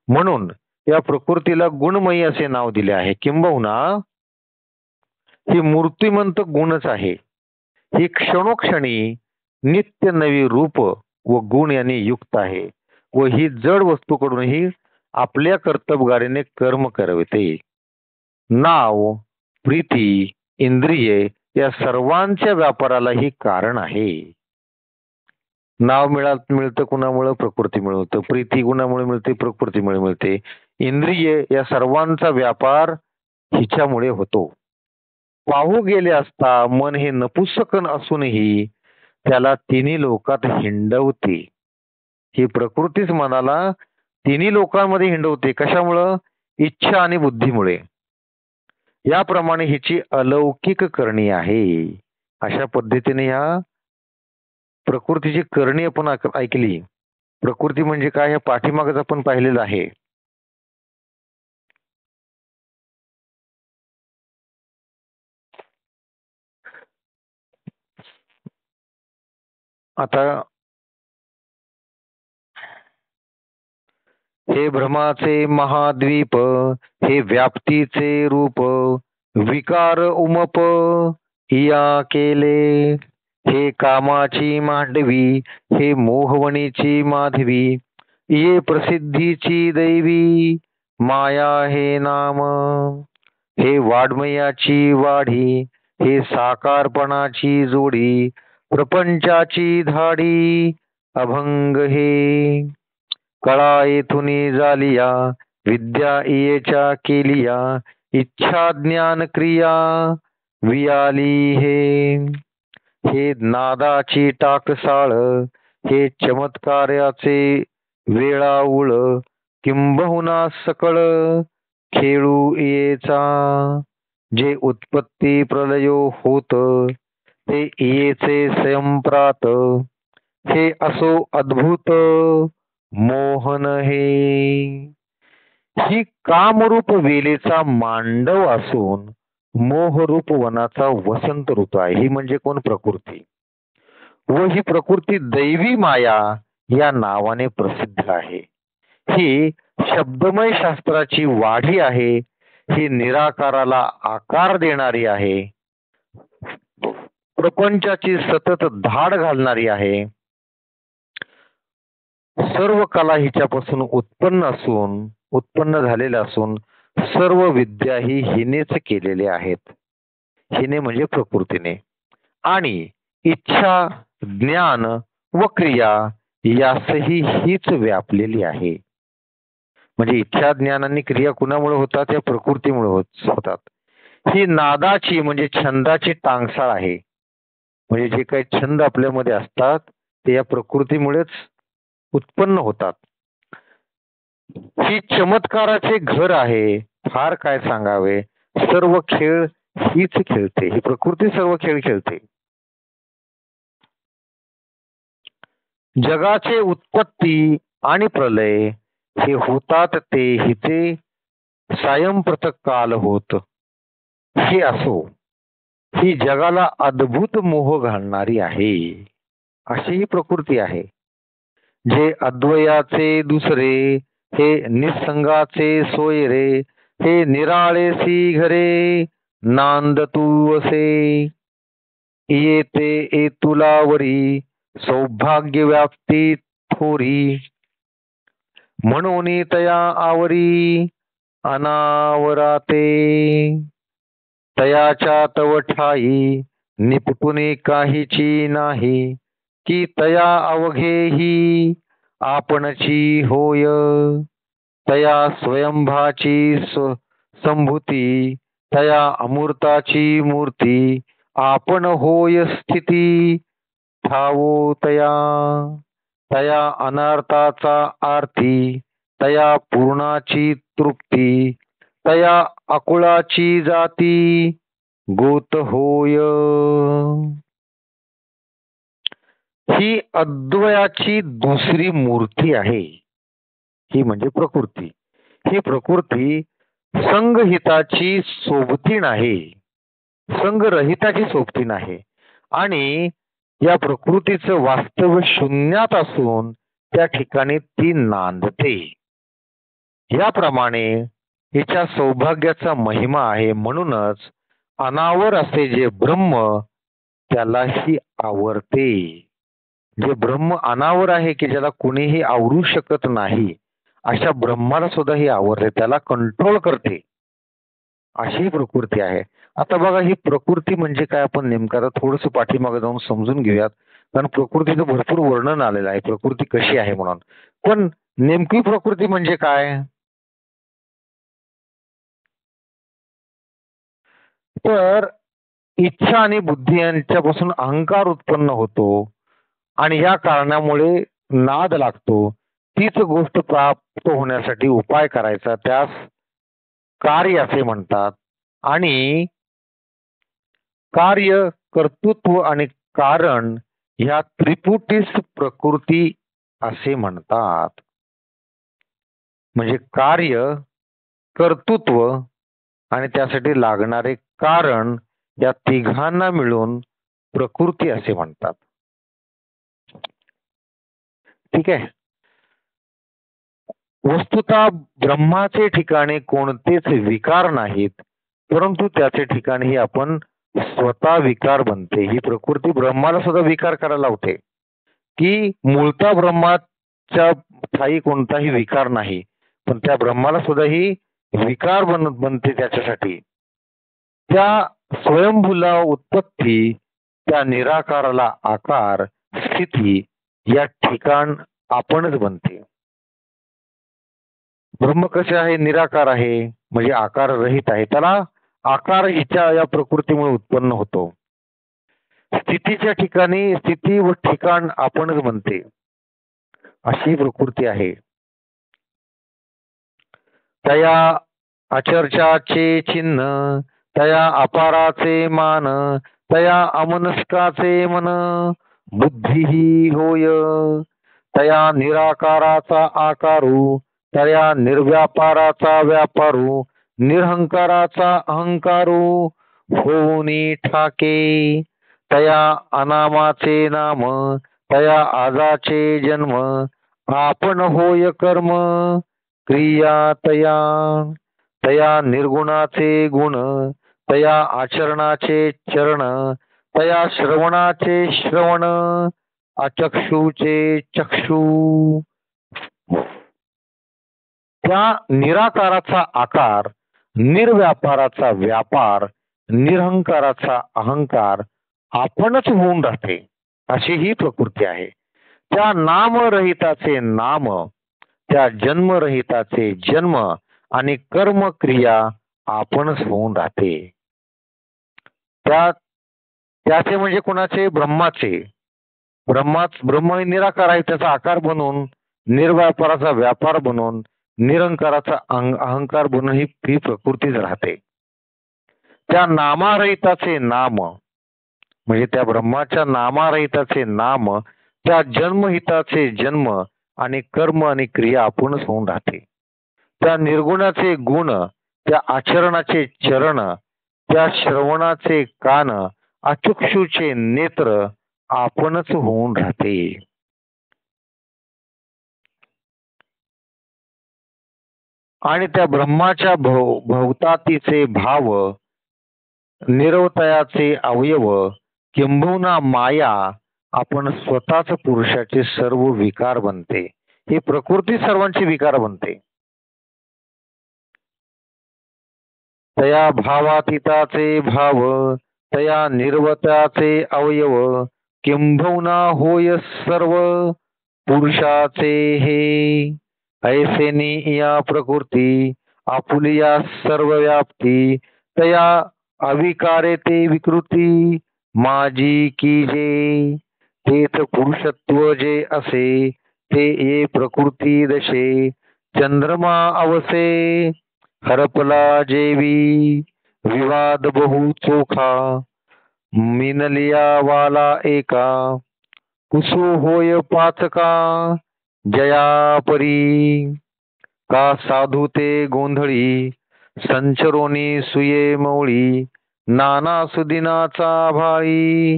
म्हणून या प्रकृतीला गुणमयी असे नाव दिले आहे. किंबहुना ही मूर्तिमंत गुणच आहे. ही क्षणोक्षणी नित्य नवी रूप व गुण यांनी युक्त आहे व ही जड वस्तूकडूनही आपल्या कर्तबगारीने कर्म करविते. नाव, प्रीती, इंद्रिये या सर्वांच्या व्यापाराला ही कारण आहे. नाव मिळतं कुणामुळे? प्रकृती मिळवतं. प्रीती गुणामुळे मिळते, प्रकृतीमुळे मिळते. इंद्रिये या सर्वांचा व्यापार हिच्यामुळे होतो. पाहू गेले असता मन हे नपुंसक असूनही त्याला तिन्ही लोकात हिंडवते. ही प्रकृतीच मनाला तिन्ही लोकांमध्ये हिंडवते. कशामुळं? इच्छा आणि बुद्धीमुळे. याप्रमाणे हिची अलौकिक करणी आहे. अशा पद्धतीने ह्या प्रकृतीची करणी आपण ऐकली. प्रकृती म्हणजे काय हे पाठीमागच आपण पाहिलेलं आहे. आता हे भ्रमाचे महाद्वीप, हे व्याप्तीचे रूप, विकार उमप या केले. हे कामाची मांडवी, हे मोहवणीची माधवी, ये प्रसिद्धीची दैवी, माया हे नाम. हे वाड्मयाची वाढी, हे साकारपणाची जोडी, प्रपंचाची धाडी, अभंग हे. कळा येथुनी झालिया, विद्या इयेच्या केलिया, इच्छा ज्ञान क्रिया वियाली हे. हे नादाची टाकसाळ, हे चमत्कार्याचे वेळाऊळ, किंबहुना सकळ खेळू इयेचा. जे उत्पत्ती प्रलयो होत, ते इयेचे स्वयंप्रात, हे असो अद्भुत मोहन हे. ही कामरूप वेलेचा मांडव असून मोहरूप वनाचा वसंत ऋतू आहे. ही म्हणजे कोण? प्रकृती. व ही प्रकृती दैवी माया या नावाने प्रसिद्ध आहे. ही शब्दमय शास्त्राची वाढी आहे. ही निराकाराला आकार देणारी आहे. प्रपंचाची सतत धाड घालणारी आहे. सर्व कला हिच्यापासून उत्पन्न झालेल्या असून सर्व विद्या ही हिनेच केलेल्या आहेत. हिने म्हणजे प्रकृतीने. आणि इच्छा, ज्ञान व क्रिया यासही हीच व्यापलेली आहे. म्हणजे इच्छा, ज्ञान आणि क्रिया कुणामुळे होतात? या प्रकृतीमुळे होतात. ही नादाची म्हणजे छंदाची टांगसाळ आहे. म्हणजे जे काही छंद आपल्यामध्ये असतात ते या प्रकृतीमुळेच उत्पन्न होतात. ही चमत्काराचे घर आहे. फार काय सांगावे, सर्व खेळ हीच खेळते. ही प्रकृती सर्व खेळ खेळते. जगाचे उत्पत्ती आणि प्रलय हे होतात ते हिचे सायंप्रतक काल होत. हे असो, ही जगाला अद्भुत मोह घालणारी आहे. अशी ही प्रकृती आहे. जे अद्वयाचे दुसरे, हे निसंगाचे सोयरे, हे निराळेसी घरे नांद तू असे. येते एतुलावरी सौभाग्य व्याप्ती थोरी, म्हणून तया आवरी अनावराते. तयाच्या तव ठाई निपटुनी काहीची नाही, की तया अवघेही आपणची होय. तया स्वयंभाची संभूती, तया अमूर्ताची मूर्ती, आपण होय स्थिती ठावो तया. तया अनर्थाचा आरती, तया पूर्णाची तृप्ती, तया अकुळाची जाती गोत होय. ही अद्वयाची दुसरी मूर्ती आहे. ही म्हणजे प्रकृती. ही प्रकृती संघहिताची सोबतीण आहे, संघरहिताची सोबतीण आहे. आणि या प्रकृतीचं वास्तव्य शून्यात असून त्या ठिकाणी ती नांदते. याप्रमाणे हिच्या सौभाग्याचा महिमा आहे. म्हणूनच अनावर असे जे ब्रह्म त्यालाही आवरते. जे ब्रह्म अनावर आहे की ज्याला कोणीही आवरू शकत नाही, अशा ब्रह्माला सुद्धा ही आवरते, त्याला कंट्रोल करते, अशी प्रकृती आहे. आता बघा, ही प्रकृती म्हणजे काय आपण नेमकं आता थोडंसं पाठीमागे जाऊन समजून घेऊयात. कारण प्रकृतीचं भरपूर वर्णन आलेलं आहे, प्रकृती कशी आहे म्हणून. पण नेमकी प्रकृती म्हणजे काय? तर इच्छा आणि बुद्धी यांच्यापासून अहंकार उत्पन्न होतो आणि या कारणामुळे नाद लागतो. तीच गोष्ट प्राप्त होण्यासाठी उपाय करायचा, त्यास कार्य असे म्हणतात. आणि कार्य, कर्तृत्व आणि कारण ह्या त्रिपुटीस प्रकृती असे म्हणतात. म्हणजे कार्य, कर्तृत्व आणि त्यासाठी लागणारे कारण या तिघांना मिळून प्रकृती असे म्हणतात. ठीक आहे. वस्तुतः ब्रह्माचे ठिकाणी कोणतेच विकार नाहीत, परंतु त्याचे ठिकाणी आपण स्वतः विकार बनते. ही प्रकृती ब्रह्माला सुद्धा विकार करायला लावते, की मूळता ब्रह्माच्या ठाई कोणताही विकार नाही, पण त्या ब्रह्माला सुद्धा ही विकार बनते. त्याच्यासाठी त्या स्वयंभूला उत्पत्ती, त्या निराकाराला आकार, स्थिती या ठिकाण आपणच बनते. ब्रह्म कसे आहे? निराकार आहे, म्हणजे आकार रहित आहे. त्याला आकार हिच्या या प्रकृतीमुळे उत्पन्न होतो. स्थितीच्या ठिकाणी स्थिती व ठिकाण आपणच बनते, अशी प्रकृती आहे. तया अचर्चाचे चिन्ह, तया अपाराचे मान, तया अमनस्काचे मन, बुद्धी होय. तया निराकाराचा आकारू, तया निर्व्यापाराचा व्यापारू, निरहंकाराचा अहंकारू होऊनी ठाके. तया अनामाचे नाम, तया आजाचे जन्म, आपण होय कर्म क्रिया तया. तया निर्गुणाचे गुण, तया आचरणाचे चरण, तया श्रवणाचे श्रवण, अचक्षुचे चक्षु. त्या निराकाराचा आकार, निर्व्यापाराचा व्यापार, निरहंकाराचा अहंकार आपणच होऊन राहते, अशी ही प्रकृती आहे. त्या नामरहिताचे नाम, त्या जन्मरहिताचे जन्म आणि कर्म क्रिया आपणच होऊन राहते. त्याचे म्हणजे कोणाचे? ब्रह्माचे. ब्रह्म निराकार आहे, त्याचा आकार बनून, निर्व्यापाराचा व्यापार बनून, निरंकाराचा अहंकार बनून ही प्रकृतीच राहते. त्या नामारहिताचे नाम, म्हणजे त्या ब्रह्माच्या नामारहिताचे नाम, त्या जन्महिताचे जन्म आणि कर्म आणि क्रिया आपणच होऊन राहते. त्या निर्गुणाचे गुण, त्या आचरणाचे चरण, त्या श्रवणाचे कान, अचक्षुचे नेत्र आपणच होऊन राहते. आणि त्या ब्रह्माच्या भोवतातीचे भाव, निरवतयाचे अवयव, किंबहुना माया आपण स्वतःच पुरुषाचे सर्व विकार बनते. ही प्रकृती सर्वांचे विकार बनते. तया भावातीताचे भाव, तया निर्वताचे अवयव, किंबहुना होय सर्व पुरुषाचे हे. ऐसेनी या प्रकृती आपुलिया सर्व व्याप्ती, तया अविकारे ते विकृती माझी की जे. तेच पुरुषत्व जे असे, ते ये प्रकृती दशे. चंद्रमा अवसे हरपला जेवी, विवाद बहु चोखा, मिनलिया वाला एका. कुसो होय पाचका, जया परी. का साधू ते गोंधळी, संचरोनी सुये मौळी, नाना सुदिनाचा भाळी,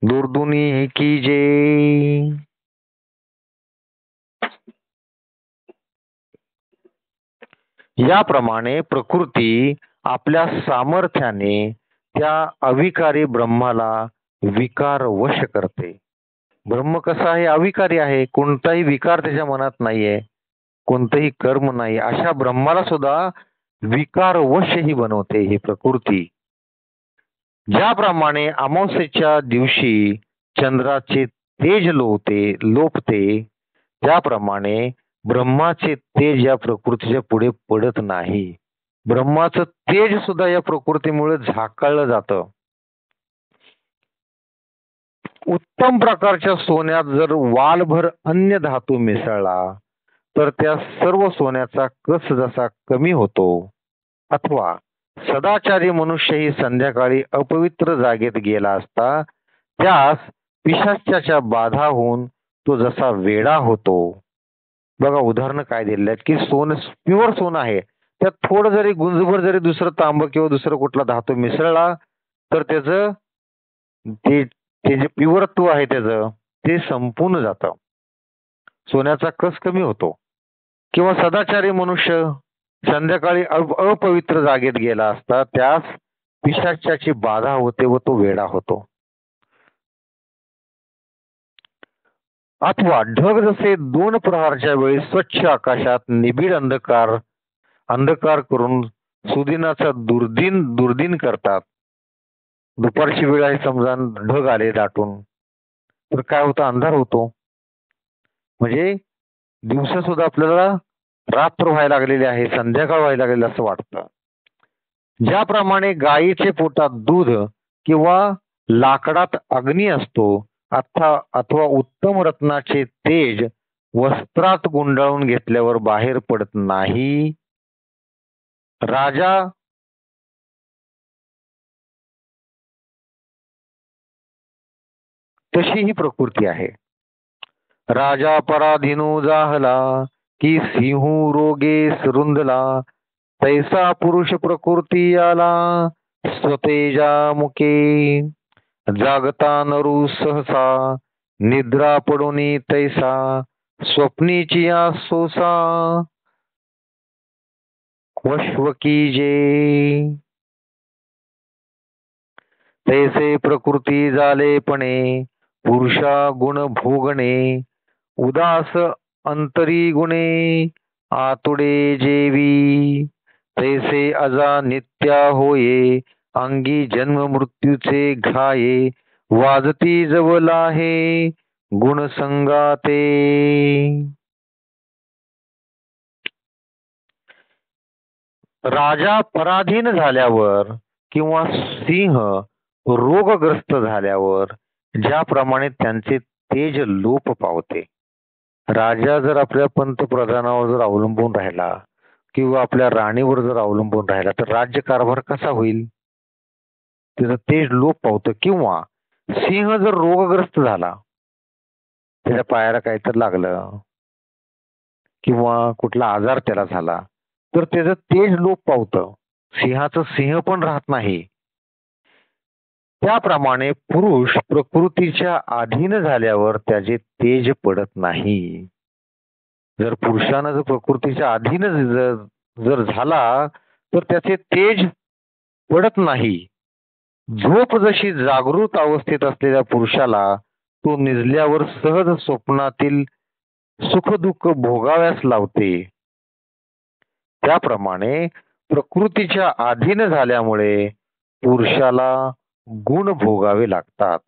दुर्दुनी की जे. याप्रमाणे प्रकृती आपल्या सामर्थ्याने त्या अविकारी ब्रह्माला विकार वश करते. ब्रह्म कसा आहे? अविकारी आहे. कोणताही विकार त्याच्या मनात नाहीये, कोणतंही कर्म नाही. अशा ब्रह्माला सुद्धा विकार वश ही बनवते ही प्रकृती. ज्याप्रमाणे अमावस्येच्या दिवशी चंद्राचे तेज लोपते, त्याप्रमाणे ब्रह्माचे तेज या प्रकृतीच्या पुढे पडत नाही. ब्रह्माचं तेज सुद्धा या प्रकृतीमुळे झाकळलं जातं. उत्तम प्रकारच्या सोन्यात जर वालभर अन्य धातू मिसळला तर त्या सर्व सोन्याचा कस जसा कमी होतो, अथवा सदाचारी मनुष्यही संध्याकाळी अपवित्र जागेत गेला असता त्यास पिशाच्याच्या बाधा होऊन तो जसा वेडा होतो. बघा उदाहरण काय दिलेलं आहे की प्युअर सोनं आहे, त्यात थोडं जरी गुंजभर जरी दुसरं तांब किंवा दुसरं कुठला धातू मिसळला तर त्याचं ते जे प्युअरत्व आहे त्याचं ते संपून जातं, सोन्याचा कस कमी होतो. किंवा सदाचारी मनुष्य संध्याकाळी अपवित्र जागेत गेला असता त्यास पिशाच्याची बाधा होते व तो वेडा होतो. अथवा ढग जसे 2 प्रहारच्या वेळी स्वच्छ आकाशात निबिड अंधकार करून सुदिनाचा दुर्दिन करतात. दुपारची वेळ आहे समजा, ढग आले दाटून तर काय होतं? अंधार होतो. म्हणजे दिवसा सुद्धा आपल्याला रात्र व्हायला लागलेली आहे, संध्याकाळ व्हायला लागलेली असं वाटतं. ज्याप्रमाणे गायीचे पोटात दूध किंवा लाकडात अग्नी असतो, अथवा उत्तम रत्नाचे तेज वस्त्रात गुंडाळून घेतल्यावर बाहेर पडत नाही, राजा तशी ही प्रकृती आहे. राजा पराधीनो जाहला की सिंहू रोगे रुंदला, तैसा पुरुष प्रकृती आला स्वतेजा मुके. जागता नरू सहसा निद्रा पडोनी तैसा, स्वप्नीची सोसा वश्वकी जे. तैसे प्रकृती झालेपणे पुरुषा गुण भोगणे, उदास अंतरी गुणे आतुडे जेवी. तैसे अजा नित्या होये अंगी जन्म मृत्यूचे घाये, वाजती जवळ आहे गुण संगाते. राजा पराधीन झाल्यावर किंवा सिंह रोगग्रस्त झाल्यावर ज्याप्रमाणे त्यांचे तेज लोप पावते. राजा जर आपल्या पंतप्रधानावर जर अवलंबून राहिला किंवा आपल्या राणीवर जर अवलंबून राहिला तर राज्य कारभार कसा होईल? त्याचं तेज लोप पावतं. किंवा सिंह जर रोगग्रस्त झाला, त्याच्या पायाला काहीतरी लागलं किंवा कुठला आजार त्याला झाला तर त्याचं तेज लोप पावतं, सिंहाचं सिंह पण राहत नाही. त्याप्रमाणे पुरुष प्रकृतीच्या अधीन झाल्यावर त्याचे तेज पडत नाही. जर पुरुषानं जर प्रकृतीच्या अधीन जर झाला तर त्याचे तेज पडत नाही. झोप जशी जागृत अवस्थेत असलेल्या पुरुषाला तो निजल्यावर सहज स्वप्नातील सुख दुःख भोगाव्यास लावते, त्याप्रमाणे प्रकृतीच्या अधीन झाल्यामुळे पुरुषाला गुण भोगावे लागतात.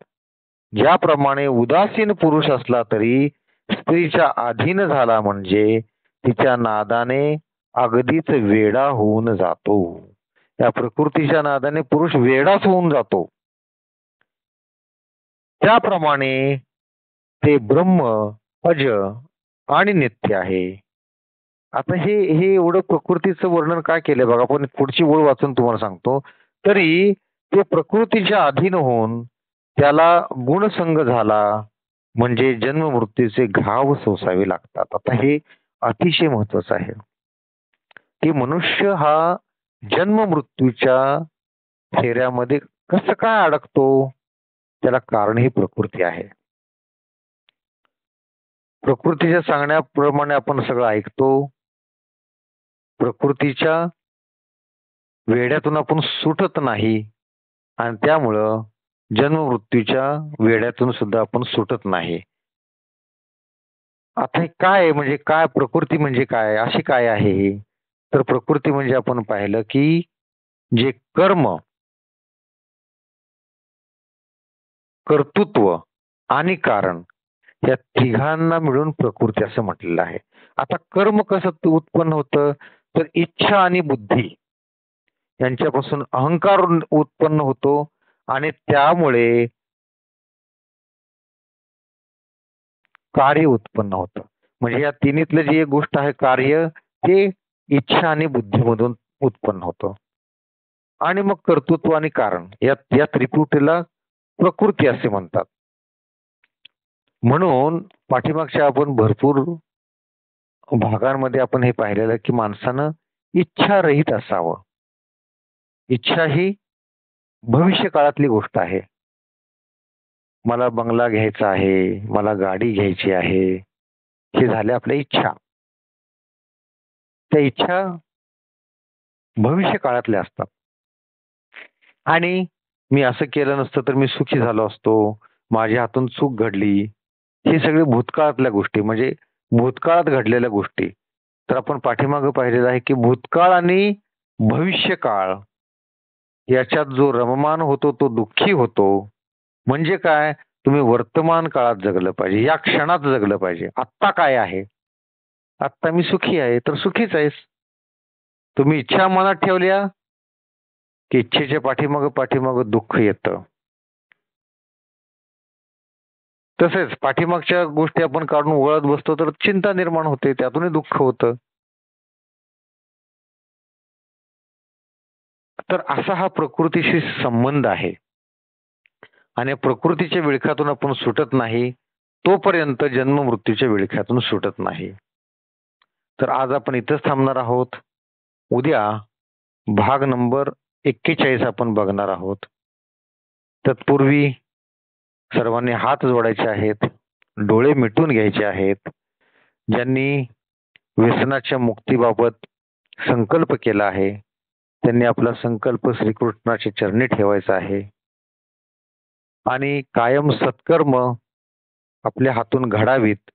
ज्याप्रमाणे उदासीन पुरुष असला तरी स्त्रीच्या अधीन झाला म्हणजे तिच्या नादाने अगदीच वेडा होऊन जातो. या प्रकृतीच्या नादाने पुरुष वेडाच होऊन जातो. त्याप्रमाणे ते ब्रह्म अज आणि नित्य आहे. आता हे एवढं प्रकृतीचं वर्णन काय केलंय बघा. पण पुढची ओळ वाचून तुम्हाला सांगतो. तरी ते प्रकृतीच्या अधीन होऊन त्याला गुणसंग झाला म्हणजे जन्म मृत्यूचे घाव सोसावे लागतात. आता हे अतिशय महत्वाचं आहे. की मनुष्य हा जन्म मृत्यूच्या फेऱ्यामध्ये कसं काय अडकतो, त्याला कारण ही प्रकृती आहे. प्रकृतीच्या सांगण्याप्रमाणे आपण सगळं ऐकतो. प्रकृतीच्या वेड्यातून आपण सुटत नाही आणि त्यामुळं जन्म मृत्यूच्या वेड्यातून सुद्धा आपण सुटत नाही. आता हे काय आहे, म्हणजे काय प्रकृती म्हणजे काय, अशी काय आहे ही? तर प्रकृती म्हणजे आपण पाहिलं की जे कर्म, कर्तृत्व आणि कारण या तिघांना मिळून प्रकृती असं म्हटलेलं आहे. आता कर्म कसं उत्पन्न होतं, तर इच्छा आणि बुद्धी यांच्यापासून अहंकार उत्पन्न होतो आणि त्यामुळे कार्य उत्पन्न होतं. म्हणजे या तिन्हीतलं जी एक गोष्ट आहे कार्य, ते इच्छा आणि बुद्धीमधून उत्पन्न होतं. आणि मग कर्तृत्व आणि कारण या त्रिपुटीला प्रकृती असे म्हणतात. म्हणून पाठीमागच्या आपण भरपूर भागांमध्ये आपण हे पाहिलेलं की माणसानं इच्छारहित असावं. इच्छा ही भविष्य काळातली गोष्ट आहे. मला बंगला घ्यायचा आहे, मला गाडी घ्यायची आहे, हे झाल्या आपल्या इच्छा. त्या इच्छा भविष्य काळातल्या असतात. आणि मी असं केलं नसतं तर मी सुखी झालो असतो, माझ्या हातून चूक घडली. हे सगळे भूतकाळातल्या गोष्टी, म्हणजे भूतकाळात घडलेल्या गोष्टी. तर आपण पाठीमागं पाहिलेलं आहे की भूतकाळ आणि भविष्यकाळ याच्यात जो रममान होतो तो दुःखी होतो. म्हणजे काय, तुम्ही वर्तमान काळात जगलं पाहिजे, या क्षणात जगलं पाहिजे. आत्ता काय आहे, आत्ता मी सुखी आहे तर सुखीच आहेस. तुम्ही इच्छा मनात ठेवल्या की इच्छेच्या पाठीमागं दुःख येतं. तसेच पाठीमागच्या गोष्टी आपण काढून वळत बसतो तर चिंता निर्माण होते, त्यातूनही दुःख होतं. तर असा हा प्रकृतीशी संबंध आहे आणि प्रकृतीच्या विळख्यातून आपण सुटत नाही तोपर्यंत जन्म मृत्यूच्या विळख्यातून सुटत नाही. तर आज आपण इथंच थांबणार आहोत. उद्या भाग नंबर 41 आपण बघणार आहोत. तत्पूर्वी सर्वांनी हात जोडायचे आहेत, डोळे मिटून घ्यायचे आहेत. ज्यांनी व्यसनाच्या मुक्तीबाबत संकल्प केला आहे त्यांनी आपला संकल्प श्रीकृष्णाच्या चरणी ठेवायचा आहे आणि कायम सत्कर्म आपल्या हातून घडावीत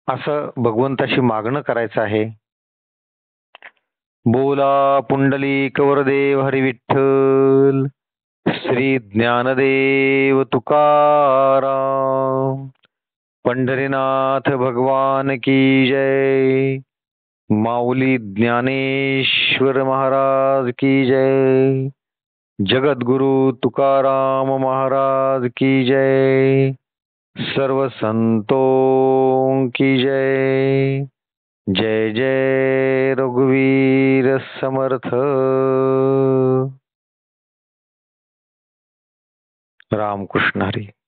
असं भगवंताशी मागणं करायचं आहे. बोला पुंडलिक वरदेव हरी विठ्ठल, श्री ज्ञानदेव तुकाराम, पंढरीनाथ भगवान की जय, माऊली ज्ञानेश्वर महाराज की जय, जगद्गुरु तुकाराम महाराज की जय, सर्व संतों की जय. जय जय रघुवीर समर्थ. रामकृष्ण हरी.